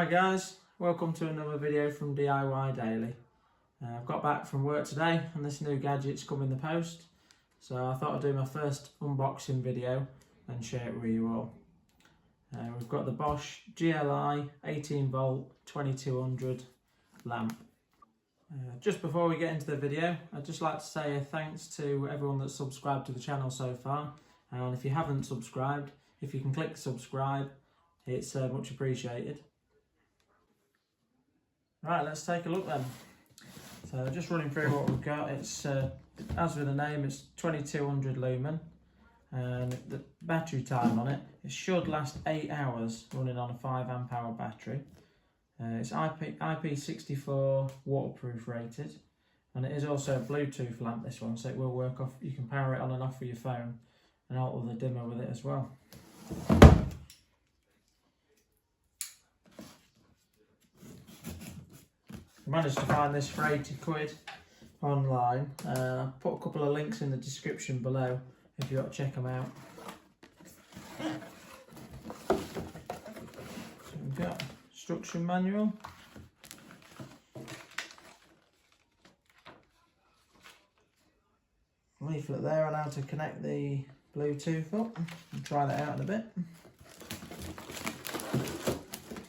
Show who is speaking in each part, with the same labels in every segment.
Speaker 1: Hi guys, welcome to another video from DIY Daily. I've got back from work today and this new gadget's come in the post, so I thought I'd do my first unboxing video and share it with you all. We've got the Bosch GLI 18V 2200 lamp. Just before we get into the video, I'd just like to say a thanks to everyone that's subscribed to the channel so far, and if you haven't subscribed, if you can click subscribe, it's much appreciated. Right, let's take a look then. So just running through what we've got, it's as with the name, it's 2200 lumen, and the battery time on it, it should last 8 hours running on a 5 amp hour battery. It's IP64 waterproof rated, and it is also a Bluetooth lamp, this one, so it will work off, you can power it on and off with your phone and alter the dimmer with it as well. I managed to find this for 80 quid online. I'll put a couple of links in the description below if you want to check them out. So we've got instruction manual. Leaflet there on how to connect the Bluetooth up. I'll try that out in a bit.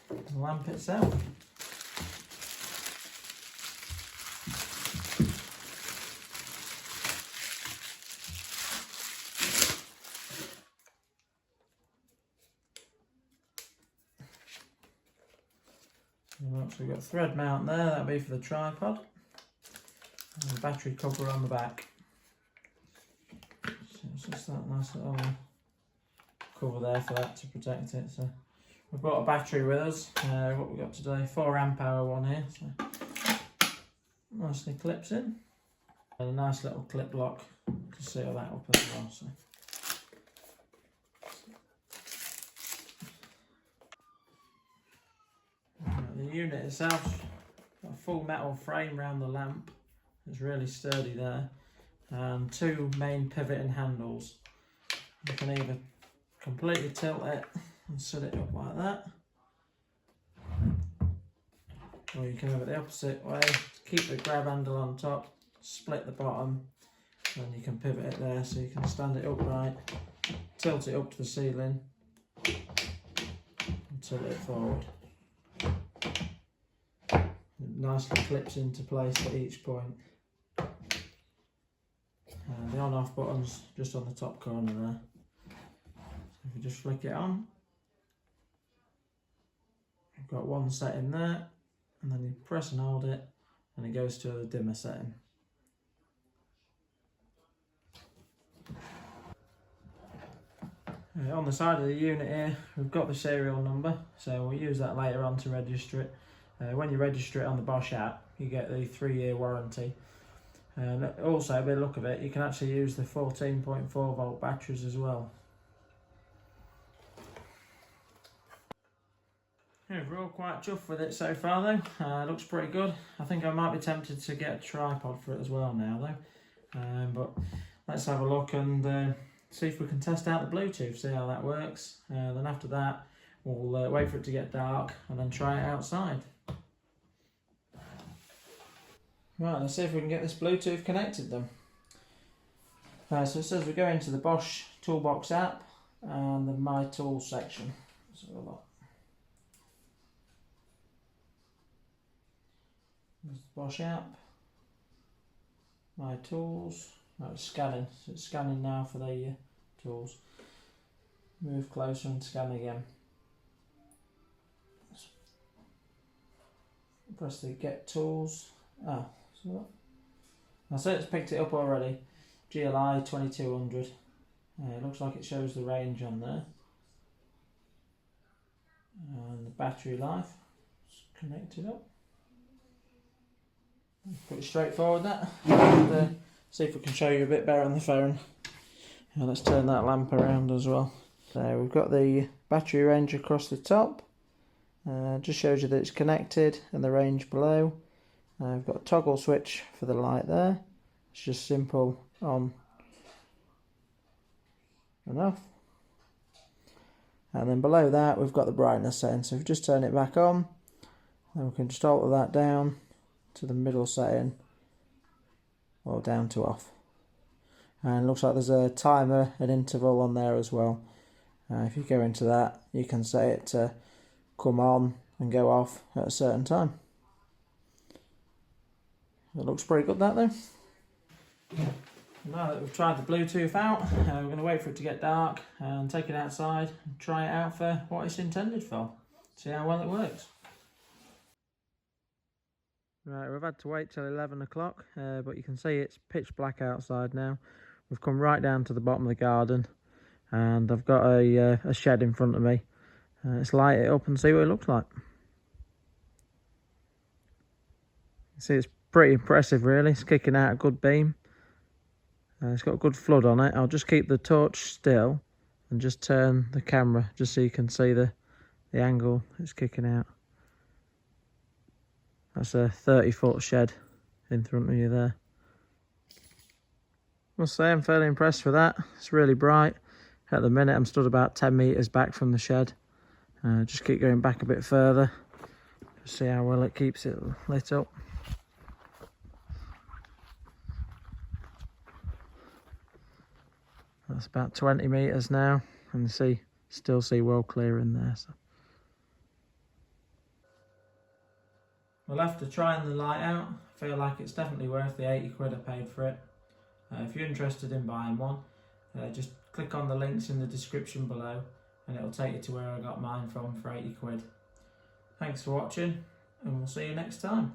Speaker 1: The lamp itself. So we've got a thread mount there, that'll be for the tripod, and the battery cover on the back. So it's just that nice little cover there for that to protect it. So we've got a battery with us, what we've got today, 4 amp hour one here, so nicely clips in, and a nice little clip lock to seal that up as well. So. The unit itself, got a full metal frame around the lamp, it's really sturdy there, and 2 main pivoting handles. You can either completely tilt it and set it up like that, or you can have it the opposite way, keep the grab handle on top, split the bottom, and you can pivot it there so you can stand it upright, tilt it up to the ceiling, and tilt it forward. It nicely clips into place at each point. The on off button's just on the top corner there. So if you just flick it on, you've got one setting there, and then you press and hold it and it goes to the dimmer setting. On the side of the unit here, we've got the serial number, so we'll use that later on to register it. When you register it on the Bosch app, you get the 3-year warranty. And also, by the look of it, you can actually use the 14.4 volt batteries as well. Yeah, we're all quite chuffed with it so far though. Looks pretty good. I think I might be tempted to get a tripod for it as well now though. But let's have a look and see if we can test out the Bluetooth, see how that works. Then after that, we'll wait for it to get dark and then try it outside. Right, let's see if we can get this Bluetooth connected then. So it says we go into the Bosch Toolbox app and the My Tools section. Let's have a look. There's the Bosch app, My Tools. Oh, it's scanning, so it's scanning now for the tools. Move closer and scan again. Press the Get Tools. So I say it's picked it up already. GLI 2200. It looks like it shows the range on there. And the battery life. It's connected up. Pretty straightforward that. And, see if we can show you a bit better on the phone. Let's turn that lamp around as well. So we've got the battery range across the top. Just shows you that it's connected and the range below. We've got a toggle switch for the light there. It's just simple on and off. And then below that we've got the brightness setting. So if you just turn it back on, Then we can just alter that down to the middle setting or down to off. And it looks like there's a timer, an interval on there as well. If you go into that, you can set it to come on and go off at a certain time. It looks pretty good, that though. Now that we've tried the Bluetooth out, we're going to wait for it to get dark and take it outside and try it out for what it's intended for. See how well it works. Right, we've had to wait till 11 o'clock, but you can see it's pitch black outside now. We've come right down to the bottom of the garden, and I've got a shed in front of me. Let's light it up and see what it looks like. You see, it's pretty impressive really. It's kicking out a good beam. It's got a good flood on it. I'll just keep the torch still and just turn the camera just so you can see the angle it's kicking out. That's a 30-foot shed in front of you there. Must say I'm fairly impressed with that. It's really bright. At the minute I'm stood about 10 metres back from the shed. Just keep going back a bit further. Just see how well it keeps it lit up. That's about 20 metres now, and you still see well clear in there. So. Well, after trying the light out, I feel like it's definitely worth the 80 quid I paid for it. If you're interested in buying one, just click on the links in the description below and it'll take you to where I got mine from for 80 quid. Thanks for watching, and we'll see you next time.